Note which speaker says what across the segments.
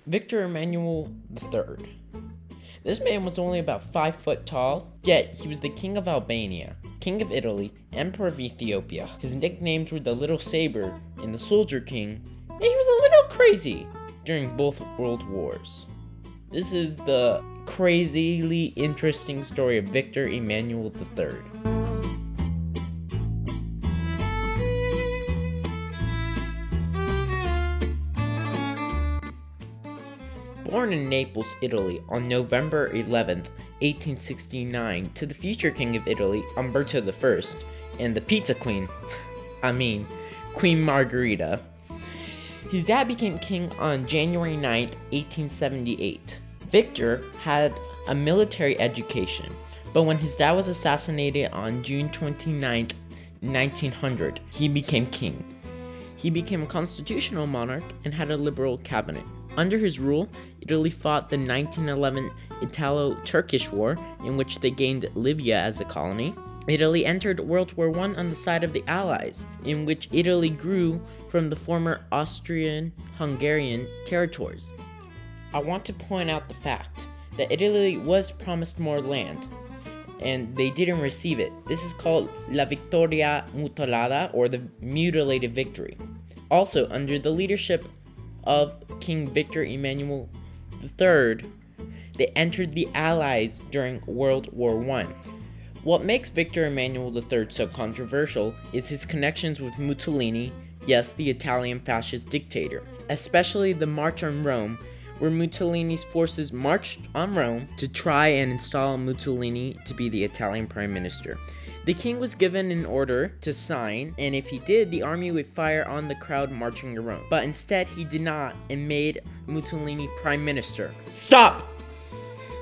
Speaker 1: Victor Emmanuel III. This man was only about 5 foot tall, yet he was the king of Albania, king of Italy, emperor of Ethiopia. His nicknames were the Little Saber and the Soldier King, and he was a little crazy during both world wars. This is the crazily interesting story of Victor Emmanuel III. Born in Naples, Italy on November 11th, 1869 to the future king of Italy, Umberto I, and the pizza queen, Queen Margherita. His dad became king on January 9th, 1878. Victor had a military education, but when his dad was assassinated on June 29th, 1900, he became king. He became a constitutional monarch and had a liberal cabinet. Under his rule, Italy fought the 1911 Italo-Turkish War, in which they gained Libya as a colony. Italy entered World War I on the side of the Allies, in which Italy grew from the former Austrian-Hungarian territories. I want to point out the fact that Italy was promised more land, and they didn't receive it. This is called La Vittoria Mutilata, or the mutilated victory. Also, under the leadership of King Victor Emmanuel III, they entered the Allies during World War I. What makes Victor Emmanuel III so controversial is his connections with Mussolini, yes, the Italian fascist dictator, especially the March on Rome, where Mussolini's forces marched on Rome to try and install Mussolini to be the Italian prime minister. The king was given an order to sign, and if he did, the army would fire on the crowd marching to Rome. But instead, he did not and made Mussolini prime minister. Stop!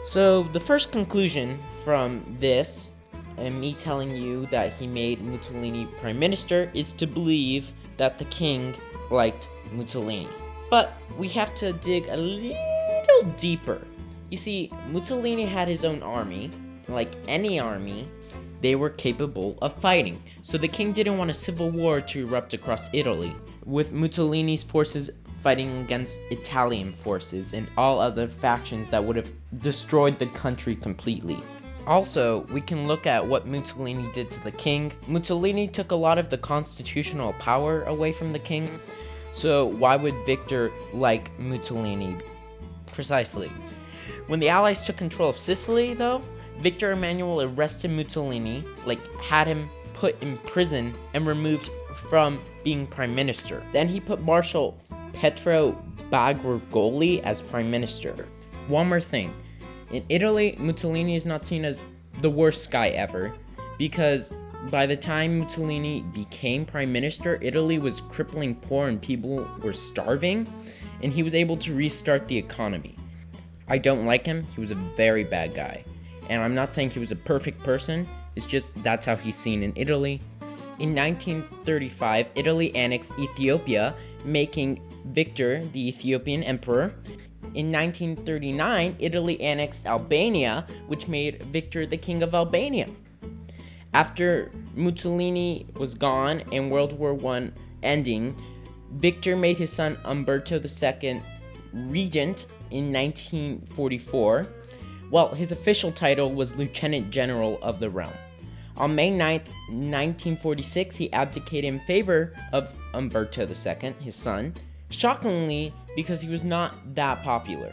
Speaker 1: So, the first conclusion from this, and me telling you that he made Mussolini prime minister, is to believe that the king liked Mussolini. But we have to dig a little deeper. You see, Mussolini had his own army. Like any army, they were capable of fighting. So the king didn't want a civil war to erupt across Italy, with Mussolini's forces fighting against Italian forces and all other factions that would have destroyed the country completely. Also, we can look at what Mussolini did to the king. Mussolini took a lot of the constitutional power away from the king. So why would Victor like Mussolini? Precisely. When the Allies took control of Sicily, though, Victor Emmanuel arrested Mussolini, had him put in prison and removed from being prime minister. Then he put Marshal Pietro Bagrigoli as prime minister. One more thing. In Italy, Mussolini is not seen as the worst guy ever, because by the time Mussolini became prime minister, Italy was crippling poor and people were starving, and he was able to restart the economy. I don't like him. He was a very bad guy. And I'm not saying he was a perfect person, it's just that's how he's seen in Italy. In 1935, Italy annexed Ethiopia, making Victor the Ethiopian emperor. In 1939, Italy annexed Albania, which made Victor the king of Albania. After Mussolini was gone and World War I ending, Victor made his son Umberto II regent in 1944. Well, his official title was Lieutenant General of the realm. On May 9th, 1946, he abdicated in favor of Umberto II, his son, shockingly because he was not that popular.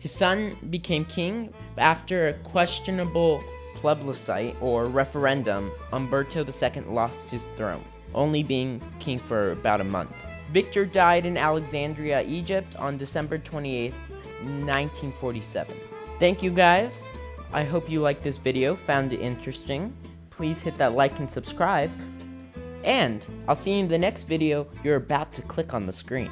Speaker 1: His son became king after a questionable plebiscite or referendum. Umberto II lost his throne, only being king for about a month. Victor died in Alexandria, Egypt on December 28th, 1947. Thank you guys. I hope you liked this video, found it interesting. Please hit that like and subscribe. And I'll see you in the next video you're about to click on the screen.